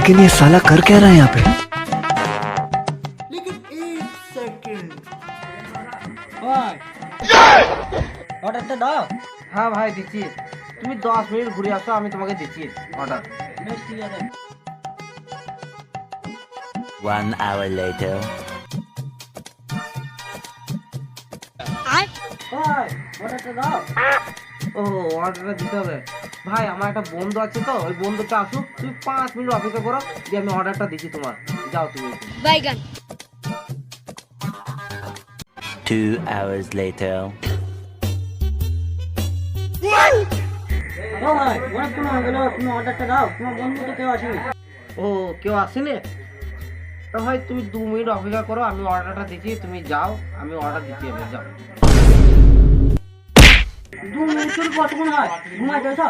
लेकिन ये साला कर क्या रहा है यहाँ पे? लेकिन एक सेकंड। অর্ডারটা দাও। হ্যাঁ ভাই দিচ্ছি, তুমি 10 মিনিট ঘুরে আসো, আমি তোমাকে দিচ্ছি অর্ডার। বেশ ঠিক আছে। 1 hour later. ভাই অর্ডারটা দাও। ও অর্ডারটা দিতে হবে ভাই, আমার একটা বন্ধু আছে তো, ওই বন্ধুটা আসুক, তুমি 5 মিনিট অপেক্ষা করো, দিয়ে আমি অর্ডারটা দিচ্ছি তোমার, যাও তুমি। বাইগান 2 hours later. ও ভাই অনেকক্ষণ হয়ে গেল, তুমি অর্ডারটা দাও, তোমার বন্ধু তো কেউ আসেনি। ও কেউ আসেনি? তো ভাই তুমি 2 মিনিট অপেক্ষা করো, আমি অর্ডারটা দিচ্ছি, তুমি যাও, আমি অর্ডার দিচ্ছি, এবার যাও। 2 মিনিট কতক্ষণ হয়? ঘুমাই যাচ্ছ?